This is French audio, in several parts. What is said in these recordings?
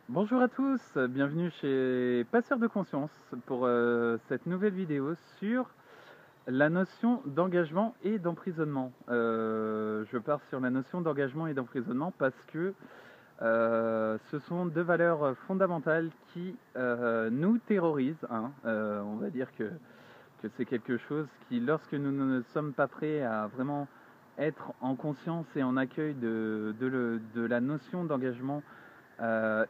Bonjour à tous, bienvenue chez Passeur de Conscience pour cette nouvelle vidéo sur la notion d'engagement et d'emprisonnement. Je pars sur la notion d'engagement et d'emprisonnement parce que ce sont deux valeurs fondamentales qui nous terrorisent, hein. On va dire que c'est quelque chose qui, lorsque nous ne sommes pas prêts à vraiment être en conscience et en accueil de la notion d'engagement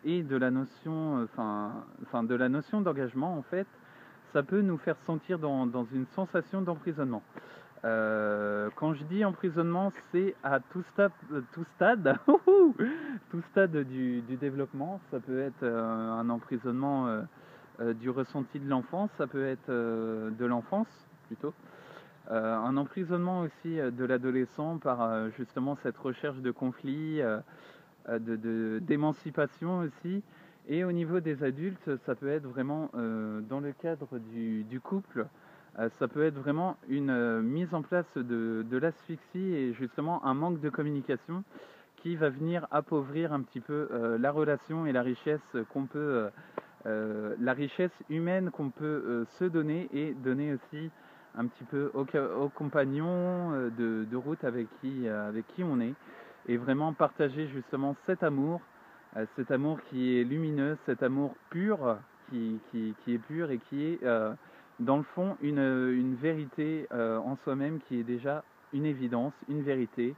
et de la notion, de la notion d'engagement, en fait, ça peut nous faire sentir dans une sensation d'emprisonnement. Quand je dis emprisonnement, c'est à tout stade, tout stade du développement. Ça peut être un emprisonnement du ressenti de l'enfance, ça peut être de l'enfance plutôt. Un emprisonnement aussi de l'adolescent par justement cette recherche de conflit, d'émancipation aussi. Et au niveau des adultes, ça peut être vraiment dans le cadre du couple, ça peut être vraiment une mise en place de l'asphyxie et justement un manque de communication qui va venir appauvrir un petit peu la relation et la richesse qu'on peut, la richesse humaine qu'on peut se donner et donner aussi un petit peu aux compagnons de route avec qui on est, et vraiment partager justement cet amour qui est lumineux, cet amour pur qui est pur et qui est dans le fond une vérité en soi-même qui est déjà une évidence, une vérité.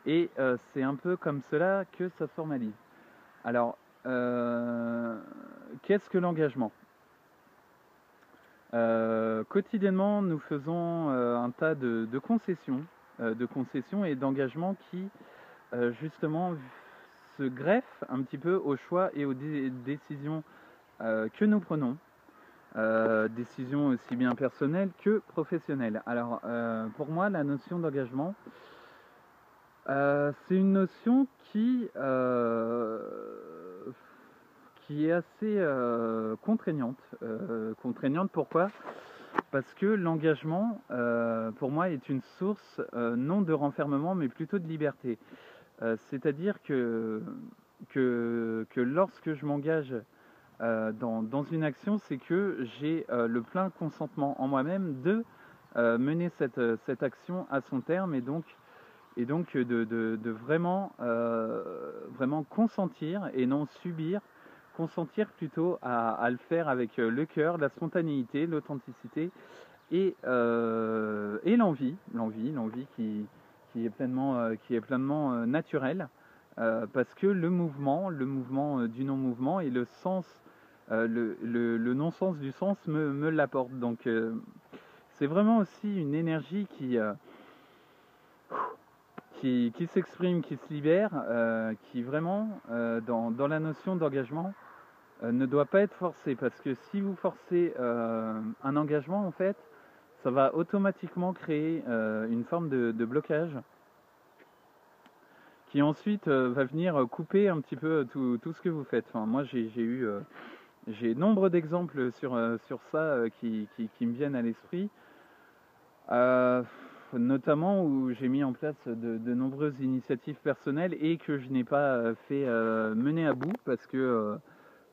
Et c'est un peu comme cela que ça se formalise. Alors, qu'est-ce que l'engagement? Quotidiennement, nous faisons un tas de concessions et d'engagements qui justement se greffent un petit peu aux choix et aux décisions que nous prenons, décisions aussi bien personnelles que professionnelles. Alors, pour moi, la notion d'engagement, c'est une notion qui est assez contraignante. Contraignante pourquoi? Parce que l'engagement, pour moi, est une source non de renfermement, mais plutôt de liberté. C'est-à-dire que lorsque je m'engage dans une action, c'est que j'ai le plein consentement en moi-même de mener cette action à son terme et donc de vraiment, vraiment consentir et non subir, consentir plutôt à le faire avec le cœur, la spontanéité, l'authenticité et l'envie qui est pleinement naturelle, parce que le mouvement du non-mouvement et le sens, le non-sens du sens me l'apporte. Donc c'est vraiment aussi une énergie qui s'exprime, qui se libère, qui vraiment, dans la notion d'engagement, ne doit pas être forcée. Parce que si vous forcez un engagement, en fait, ça va automatiquement créer une forme de blocage qui ensuite va venir couper un petit peu tout ce que vous faites. Enfin, moi, j'ai nombre d'exemples sur ça qui me viennent à l'esprit. Euh, Notamment où j'ai mis en place de nombreuses initiatives personnelles et que je n'ai pas fait mener à bout parce que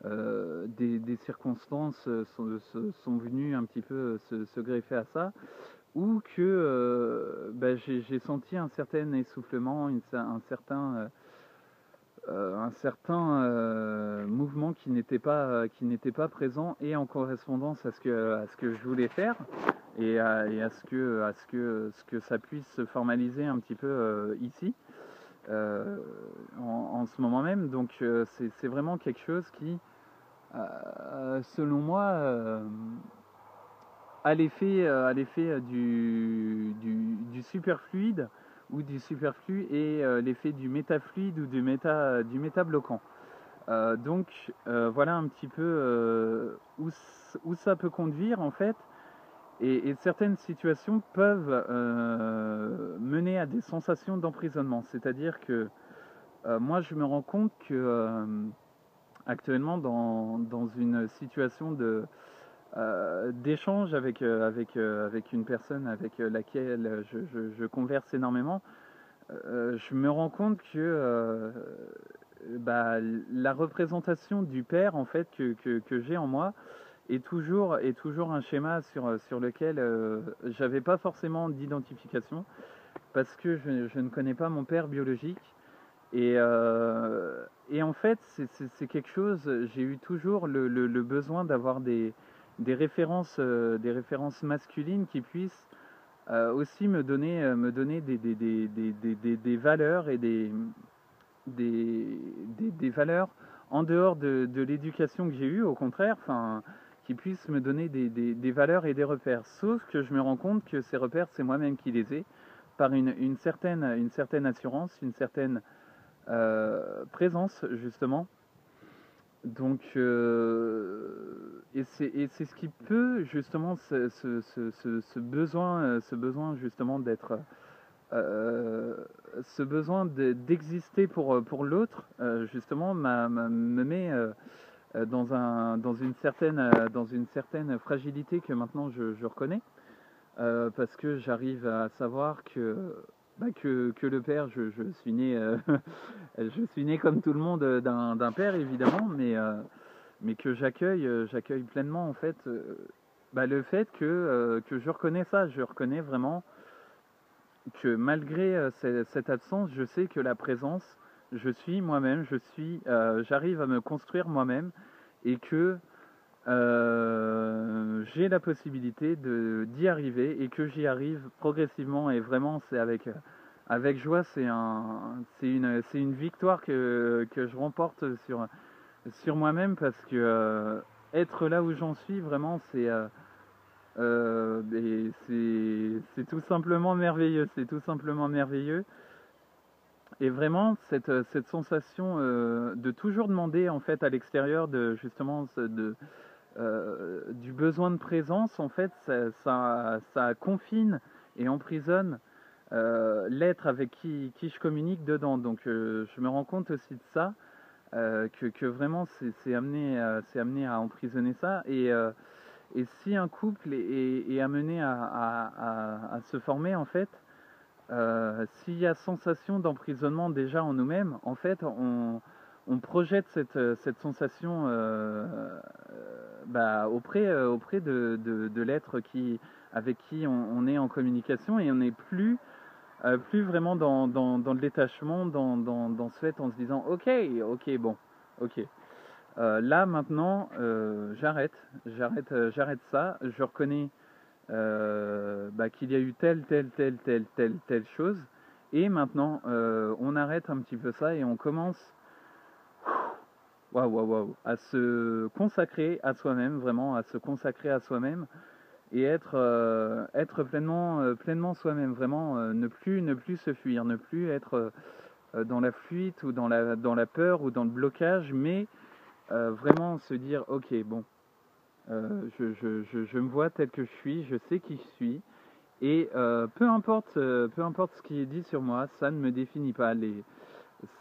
des circonstances sont venues un petit peu se greffer à ça, ou que j'ai senti un certain essoufflement, un certain mouvement qui n'était pas présent et en correspondance à ce que je voulais faire et ce que ça puisse se formaliser un petit peu ici en ce moment même. Donc c'est vraiment quelque chose qui, selon moi, à l'effet du superfluide ou du superflu et l'effet du métafluide ou du métabloquant. Donc voilà un petit peu où ça peut conduire en fait, et certaines situations peuvent mener à des sensations d'emprisonnement. C'est-à-dire que moi je me rends compte que actuellement dans une situation d'échange avec une personne avec laquelle je converse énormément, je me rends compte que bah, la représentation du père en fait que j'ai en moi est toujours un schéma sur lequel j'avais pas forcément d'identification parce que je ne connais pas mon père biologique. Et en fait, c'est quelque chose, j'ai eu toujours le besoin d'avoir des références masculines qui puissent aussi me donner des valeurs et des valeurs en dehors de l'éducation que j'ai eue, au contraire, enfin, qui puissent me donner des valeurs et des repères. Sauf que je me rends compte que ces repères, c'est moi-même qui les ai, par une certaine assurance, une certaine présence, justement. Donc, et c'est ce qui peut, justement, ce besoin justement d'être euh, ce besoin d'exister pour l'autre, justement, me met dans une certaine fragilité que maintenant je reconnais, parce que j'arrive à savoir que le père, je suis né, je suis né comme tout le monde d'un père évidemment, mais que j'accueille pleinement en fait le fait que je reconnais ça, je reconnais vraiment que malgré cette absence, je sais que la présence, je suis moi-même, j'arrive à me construire moi-même et que j'ai la possibilité d'y arriver et que j'y arrive progressivement et vraiment c'est avec joie, c'est une victoire que je remporte sur moi-même parce que être là où j'en suis vraiment et c'est tout simplement merveilleux, c'est tout simplement merveilleux. Et vraiment, cette sensation de toujours demander en fait à l'extérieur de justement du besoin de présence, en fait, ça confine et emprisonne l'être avec qui je communique dedans. Donc je me rends compte aussi de ça, que vraiment c'est amené à emprisonner ça. Et si un couple est amené à se former, en fait, s'il y a sensation d'emprisonnement déjà en nous-mêmes, en fait, on projette cette sensation auprès de l'être avec qui on est en communication et on n'est plus vraiment dans le détachement, dans ce fait en se disant ok, bon, ok. Là maintenant, j'arrête ça. Je reconnais qu'il y a eu telle chose. Et maintenant, on arrête un petit peu ça et on commence à se consacrer à soi-même, vraiment à se consacrer à soi-même et être pleinement soi-même, vraiment ne plus se fuir, ne plus être dans la fuite ou dans la peur ou dans le blocage, mais vraiment se dire ok, bon, je me vois tel que je suis, je sais qui je suis. Et peu importe ce qui est dit sur moi, ça ne me définit pas.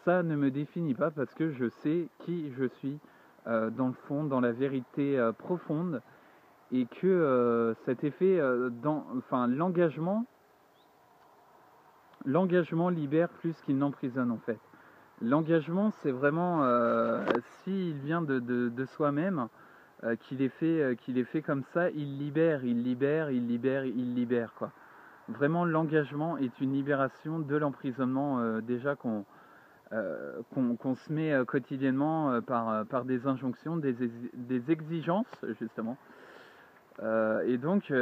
Ça ne me définit pas parce que je sais qui je suis dans le fond, dans la vérité profonde, et que cet effet, enfin l'engagement libère plus qu'il n'emprisonne en fait. L'engagement, c'est vraiment s'il vient de soi-même, qu'il est fait comme ça, il libère quoi. Vraiment, l'engagement est une libération de l'emprisonnement déjà qu'on se met quotidiennement par des injonctions, des exigences, justement. Et donc,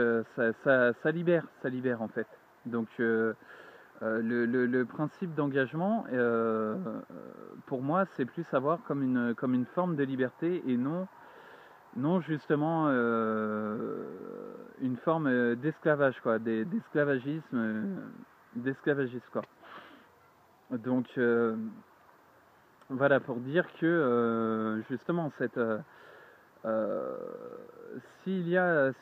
ça libère en fait. Donc, le principe d'engagement, pour moi, c'est plus savoir comme une forme de liberté et non justement une forme d'esclavage quoi, d'esclavagisme quoi. Donc voilà pour dire que justement euh, s'il y a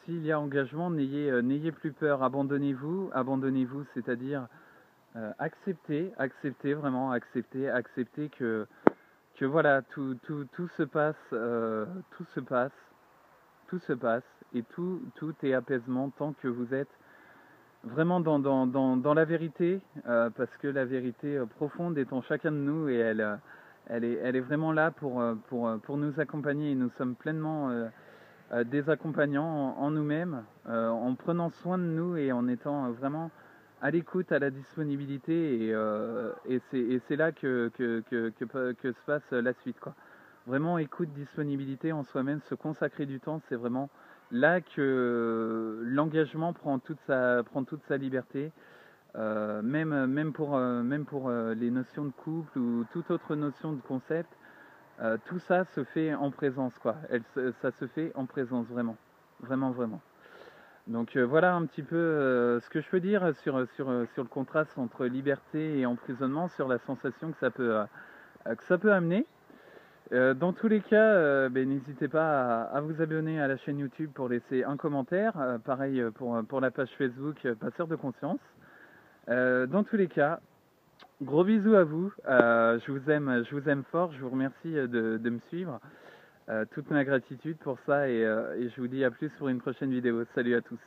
engagement, n'ayez plus peur, abandonnez-vous, c'est-à-dire accepter que voilà tout se passe, tout se passe et tout est apaisement tant que vous êtes vraiment dans la vérité, parce que la vérité profonde est en chacun de nous et elle est vraiment là pour nous accompagner et nous sommes pleinement des accompagnants en nous-mêmes, en prenant soin de nous et en étant vraiment à l'écoute, à la disponibilité et c'est là que se passe la suite, quoi. Vraiment écoute, disponibilité en soi-même, se consacrer du temps, c'est vraiment là que l'engagement prend toute sa liberté, même pour les notions de couple ou toute autre notion de concept. Tout ça se fait en présence, quoi. Ça se fait en présence, vraiment. Vraiment, vraiment. Donc voilà un petit peu ce que je peux dire sur le contraste entre liberté et emprisonnement, sur la sensation que ça peut amener. Dans tous les cas, ben, n'hésitez pas à vous abonner à la chaîne YouTube pour laisser un commentaire. Pareil pour la page Facebook Passeur de Conscience. Dans tous les cas, gros bisous à vous. Je vous aime fort. Je vous remercie de me suivre. Toute ma gratitude pour ça et je vous dis à plus pour une prochaine vidéo. Salut à tous.